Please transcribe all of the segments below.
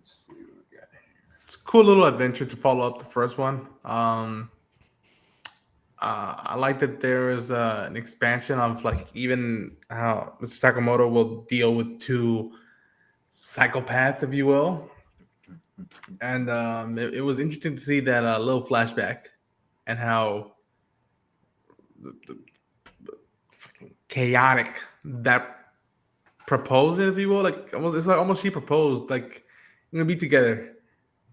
see what we got. It's a cool little adventure to follow up the first one. I like that there is an expansion of like even how Mr. Sakamoto will deal with two psychopaths, if you will, and it was interesting to see that little flashback and how fucking chaotic that proposal, if you will, like almost it's like almost she proposed like we're gonna be together,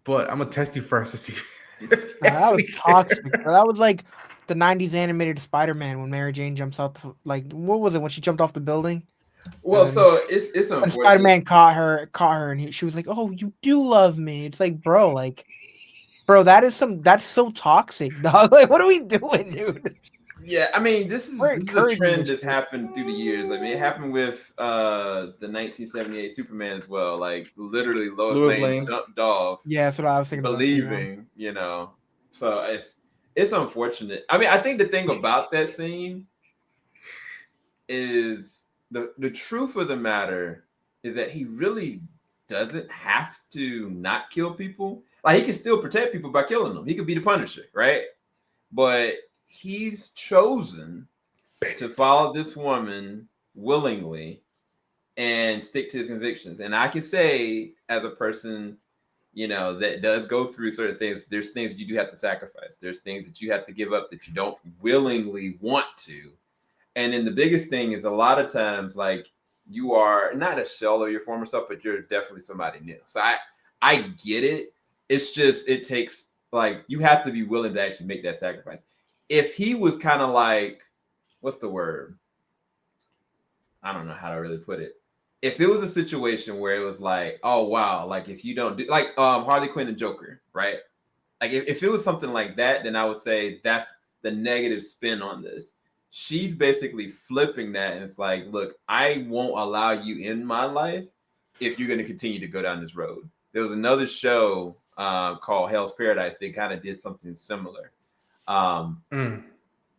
but I'm gonna test you first to see if you That was actually care. toxic. Bro. That was like the '90s animated Spider-Man when Mary Jane jumps out. Like, what was it when she jumped off the building? And Well, then so it's and unfortunate. Spider-Man caught her, and she was like, "Oh, you do love me." It's like, bro, that's so toxic, dog. Like, what are we doing, dude? Yeah, I mean, this is We're this is a encouraging trend this that's shit. happened through the years. I mean, it happened with the 1978 Superman as well. Like literally, Lois Lewis Lane Lane. jumped off, Yeah, that's what I was thinking about too. Yeah. believing, So it's unfortunate. I mean, I think the thing about that scene is the truth of the matter is that he really doesn't have to not kill people. Like he can still protect people by killing them. He could be the Punisher, right? But he's chosen to follow this woman willingly and stick to his convictions. And I can say, as a person, that does go through certain things, there's things you do have to sacrifice. There's things that you have to give up that you don't willingly want to. And then the biggest thing is a lot of times, like, you are not a shell of your former self, but you're definitely somebody new. So I get it. It's just it takes like you have to be willing to actually make that sacrifice. If he was kind of like, what's the word? I don't know how to really put it. If it was a situation where it was like, oh wow, like if you don't do like Harley Quinn and Joker, right? Like if it was something like that, then I would say that's the negative spin on this. She's basically flipping that, and it's like, look, I won't allow you in my life if you're going to continue to go down this road. There was another show called Hell's Paradise. They kind of did something similar, um, Mm.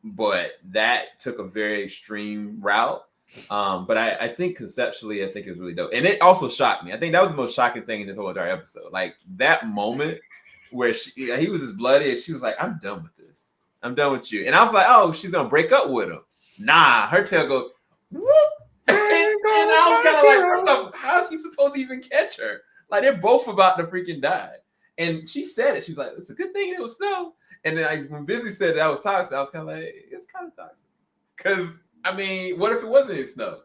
but that took a very extreme route. But I think conceptually, I think it was really dope, and it also shocked me. I think that was the most shocking thing in this whole entire episode. Like that moment where he was just bloody, and she was like, "I'm done with this. I'm done with you." And I was like, "Oh, she's gonna break up with him." Nah, her tail goes whoop, and I was kind of like, first off, how is he supposed to even catch her? Like they're both about to freaking die. And she said it. She's like, "It's a good thing it was snow." And then when Busy said that was toxic, I was kind of like, "It's kind of toxic." Because I mean, what if it wasn't in snow?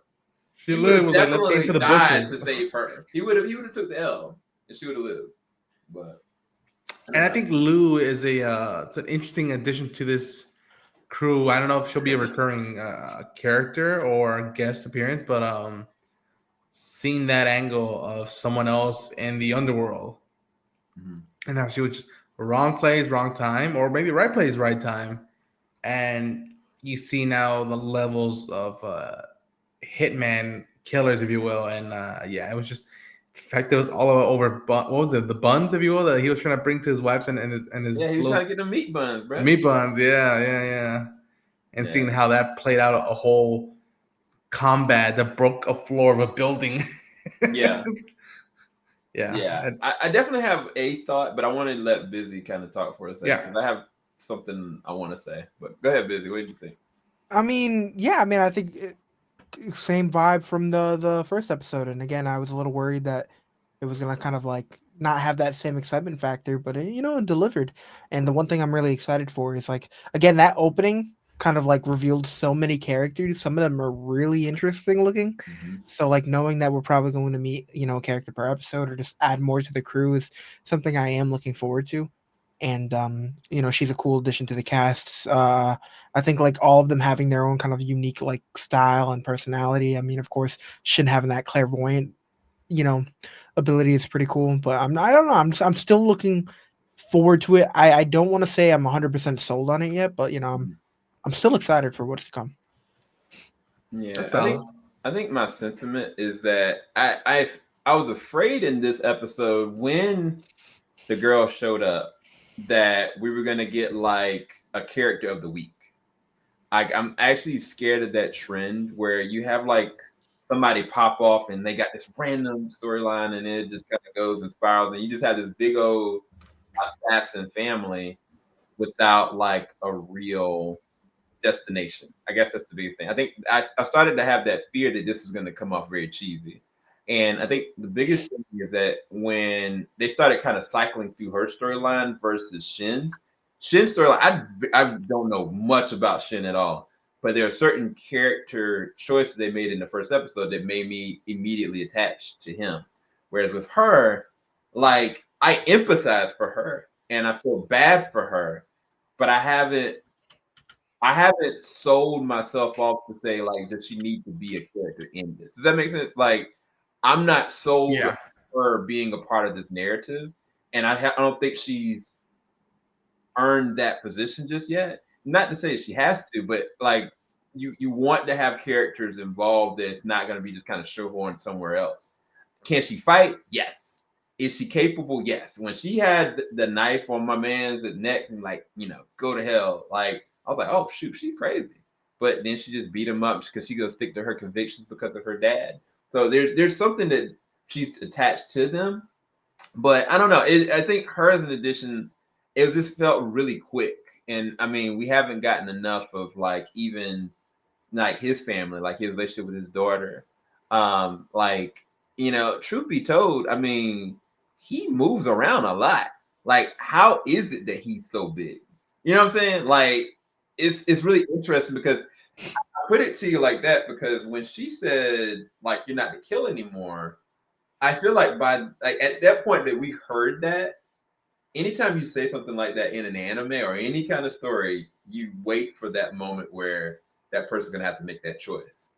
She He would literally have was like, "Let's aim for definitely the died to bushes," save her. He would have took the L, and she would have lived. But I and don't I know. think Lou is it's an interesting addition to this crew. I don't know if she'll be a recurring character or guest appearance, but seeing that angle of someone else in the underworld Mhm. and how she was just wrong place, wrong time, or maybe right place, right time, and you see now the levels of hitman killers, if you will, and yeah, it was just the fact that it was all over. What was it? The buns, if you will, that he was trying to bring to his wife and his Yeah, he was trying little to get them meat buns, the bro. meat buns. Yeah, yeah, yeah. And seeing Yeah, how that played out a whole combat that broke a floor of a building. yeah, Yeah, yeah. I definitely have a thought, but I wanted to let Busy kind of talk for a second yeah. because I have something I want to say. But go ahead, Busy. What did you think? I mean, yeah. I mean, I think same vibe from the first episode. And again, I was a little worried that it was gonna kind of like not have that same excitement factor, but it delivered. And the one thing I'm really excited for is like again that opening kind of like revealed so many characters. Some of them are really interesting looking. Hmm. So like knowing that we're probably going to meet a character per episode or just add more to the crew is something I am looking forward to. And she's a cool addition to the cast. I think like all of them having their own kind of unique like style and personality. I mean, of course, Shin having that clairvoyant, you know, ability is pretty cool. But I don't know. I'm still looking forward to it. I don't want to say I'm 100% sold on it yet, but I'm still excited for what's to come. Yeah, That's valid. I think my sentiment is that I was afraid in this episode when the girl showed up that we were gonna get like a character of the week. I'm actually scared of that trend where you have like somebody pop off and they got this random storyline and it just kind of goes and spirals and you just have this big old assassin family without like a real destination. I guess that's the biggest thing. I think I started to have that fear that this was going to come off very cheesy. And I think the biggest thing is that when they started kind of cycling through her storyline versus Shin's storyline, I don't know much about Shin at all, but there are certain character choices they made in the first episode that made me immediately attached to him. Whereas with her, like I empathize for her and I feel bad for her, but I haven't sold myself off to say like does she need to be a character in this? Does that make sense? Like I'm not sold Yeah. on her being a part of this narrative, and I don't think she's earned that position just yet. Not to say she has to, but like you want to have characters involved that's not going to be just kind of shoehorned somewhere else. Can she fight? Yes. Is she capable? Yes. When she had the knife on my man's neck and like go to hell, like I was like, oh shoot, she's crazy. But then she just beat him up because she gonna stick to her convictions because of her dad. So there's something that she's attached to them, but I don't know. I think her as an addition, it was just felt really quick, and I mean, we haven't gotten enough of like even like his family, like his relationship with his daughter. Like truth be told, I mean, he moves around a lot. Like, how is it that he's so big? You know what I'm saying? Like, it's really interesting because I put it to you like that because when she said like you're not the kill anymore, I feel like by like at that point that we heard that, anytime you say something like that in an anime or any kind of story, you wait for that moment where that person's gonna have to make that choice.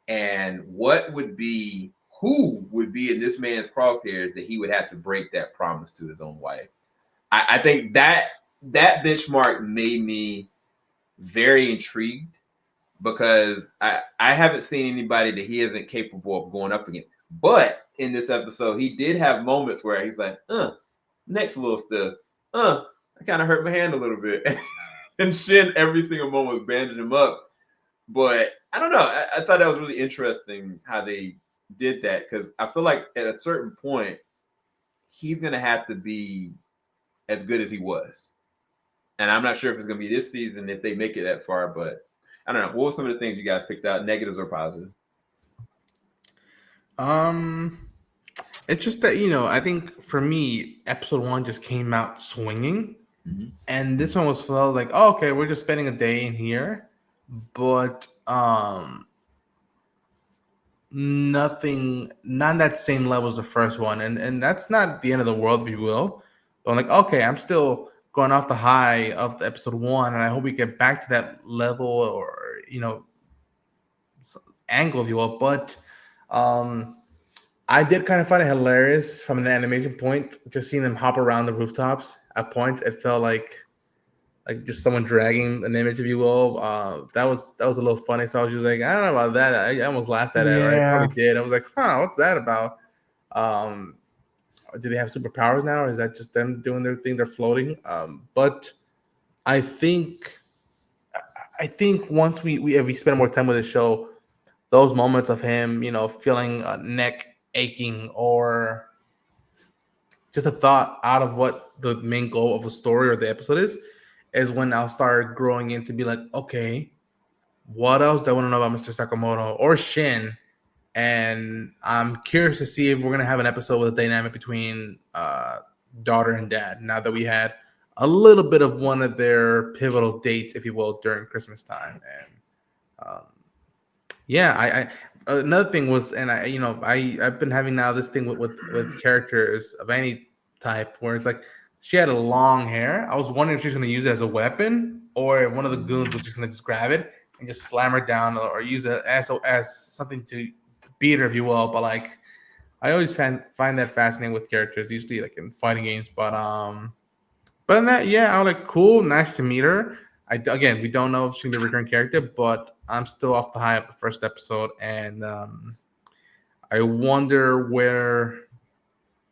And who would be in this man's crosshairs that he would have to break that promise to his own wife? I think that benchmark made me very intrigued because I haven't seen anybody that he isn't capable of going up against. But in this episode, he did have moments where he's like, next little step, I kind of hurt my hand a little bit. And Shin every single moment was bandaging him up. But I don't know. I thought that was really interesting how they did that because I feel like at a certain point, he's gonna have to be as good as he was. And I'm not sure if it's gonna be this season if they make it that far, but I don't know. What were some of the things you guys picked out, negatives or positive? It's just that I think for me, episode 1 just came out swinging, and this one was felt like, oh, okay, we're just spending a day in here, but nothing, not that same level as the first one, and that's not the end of the world, if you will. But I'm like, okay, I'm still going off the high of the episode 1, and I hope we get back to that level or angle, if you will. But I did kind of find it hilarious from an animation point, just seeing them hop around the rooftops. At points, it felt like just someone dragging an image, if you will. That was a little funny. So I was just like, I don't know about that. I almost laughed at it, or I probably did. I was like, what's that about? Do they have superpowers now, or is that just them doing their thing? They're floating. But I think once if we spend more time with the show, those moments of him, feeling a neck aching or just a thought out of what the main goal of a story or the episode is when I'll start growing into be like, okay, what else do I want to know about Mr. Sakamoto or Shin? And I'm curious to see if we're gonna have an episode with a dynamic between daughter and dad. Now that we had a little bit of one of their pivotal dates, if you will, during Christmas time, and I another thing was, and I've been having now this thing with characters of any type where it's like she had a long hair. I was wondering if she's going to use it as a weapon or if one of the goons was just going to just grab it and just slam her down or use it as something to beat her, if you will. But like, I always find that fascinating with characters, usually like in fighting games. But in that, yeah, I was like, cool, nice to meet her. Again, we don't know if she's gonna be a recurring character, but I'm still off the high of the first episode, and I wonder where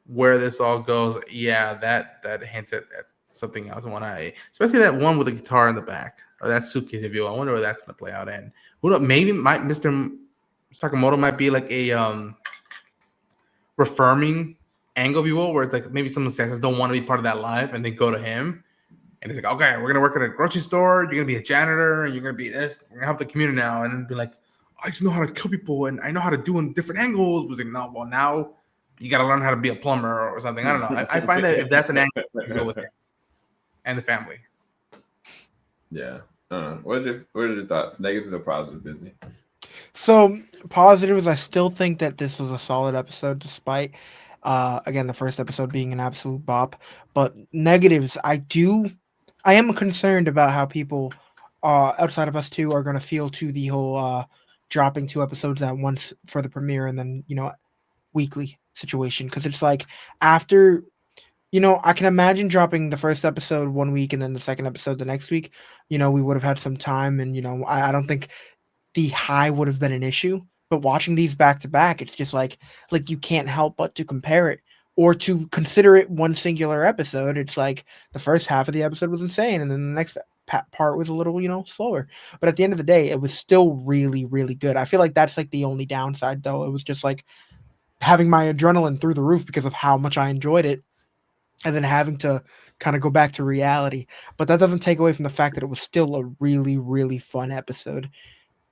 this all goes. Yeah, that hints at something else. Especially that one with the guitar in the back, or that suitcase, if you will. I wonder where that's gonna play out. And who knows? Maybe Sakamoto might be like a reaffirming angle, if you will, where it's like maybe some of the assassins don't want to be part of that life, and they go to him, and he's like, "Okay, we're gonna work at a grocery store. You're gonna be a janitor, and you're gonna be this. We're gonna help the community now." And then be like, "I just know how to kill people, and I know how to do in different angles." Was like, "No, well now you got to learn how to be a plumber or something." I don't know. I find that if that's an angle, you go with him and the family. Yeah. What are your thoughts? Negatives or positive, Busy? So positives, I still think that this was a solid episode, despite again the first episode being an absolute bop. But negatives, I am concerned about how people outside of us two are going to feel to the whole dropping 2 episodes at once for the premiere and then weekly situation, because it's like after I can imagine dropping the first episode 1 week and then the second episode the next week. We would have had some time, and I don't think the high would have been an issue. But watching these back to back, it's just like you can't help but to compare it or to consider it one singular episode. It's like the first half of the episode was insane, and then the next part was a little slower. But at the end of the day, it was still really, really good. I feel like that's like the only downside, though. It was just like having my adrenaline through the roof because of how much I enjoyed it, and then having to kind of go back to reality. But that doesn't take away from the fact that it was still a really, really fun episode.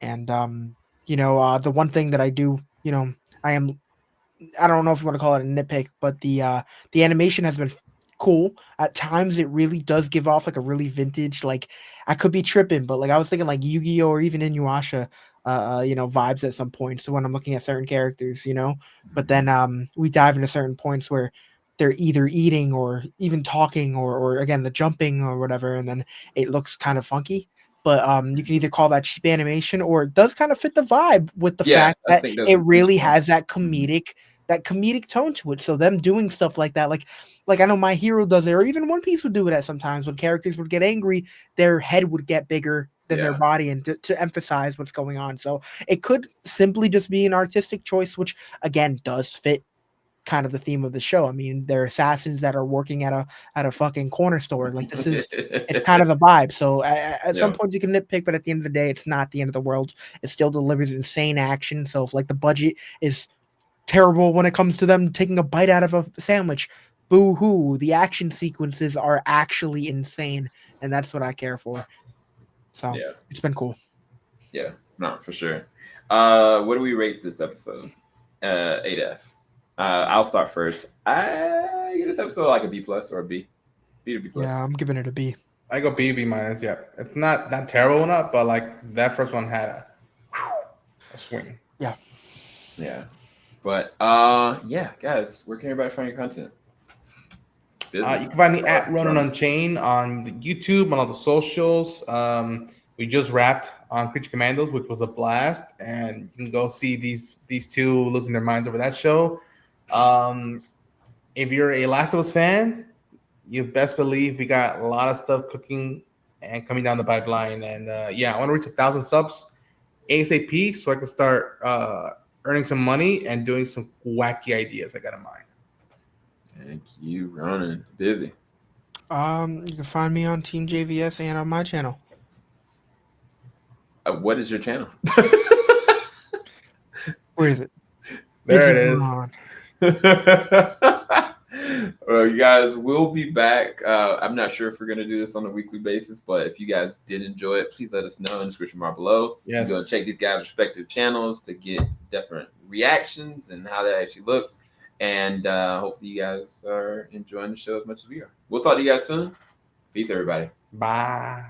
And the one thing that I do, I don't know if you want to call it a nitpick, but the animation has been cool. At times it really does give off like a really vintage, like I could be tripping, but like I was thinking like Yu-Gi-Oh or even Inuyasha vibes at some point. So when I'm looking at certain characters, but then we dive into certain points where they're either eating or even talking or again the jumping or whatever, and then it looks kind of funky. But you can either call that cheap animation, or it does kind of fit the vibe with the Yeah, fact I that think those it are really points. has that comedic tone to it. So them doing stuff like that, like I know My Hero does it, or even One Piece would do it at sometimes when characters would get angry, their head would get bigger than their Yeah. body, and to emphasize what's going on. So it could simply just be an artistic choice, which again does fit kind of the theme of the show. I mean, they're assassins that are working at a fucking corner store. Like it's kind of the vibe. So at some Yeah. points you can nitpick, but at the end of the day, it's not the end of the world. It still delivers insane action. So if like the budget is terrible when it comes to them taking a bite out of a sandwich, boo hoo, the action sequences are actually insane, and that's what I care for. So Yeah. it's been cool. Yeah. No, for sure. What do we rate this episode? 8F. I'll start first. I give this episode like a B plus or a B. B to B plus. Yeah, I'm giving it a B. I go B minus. Yeah, it's not terrible enough, but like that first one had a swing. Yeah. Yeah. But yeah, guys, where can everybody find your content? You can find me at Ronan Unchained on the YouTube, on all the socials. We just wrapped on Creature Commandos, which was a blast, and you can go see these two losing their minds over that show. If you're a Last of Us fan, you best believe we got a lot of stuff cooking and coming down the pipeline. And yeah, I want to reach 1,000 subs ASAP so I can start earning some money and doing some wacky ideas I got in mind. Thank you, Ronan. Busy. You can find me on TeamJVS and on my channel. What is your channel? Where is it? There Busy it is. Ron. Well, you guys, we'll be back. I'm not sure if we're going to do this on a weekly basis, but if you guys did enjoy it, please let us know in the description bar below. Yes. You go check these guys' respective channels to get different reactions and how that actually looks. And hopefully you guys are enjoying the show as much as we are. We'll talk to you guys soon. Peace, everybody. Bye.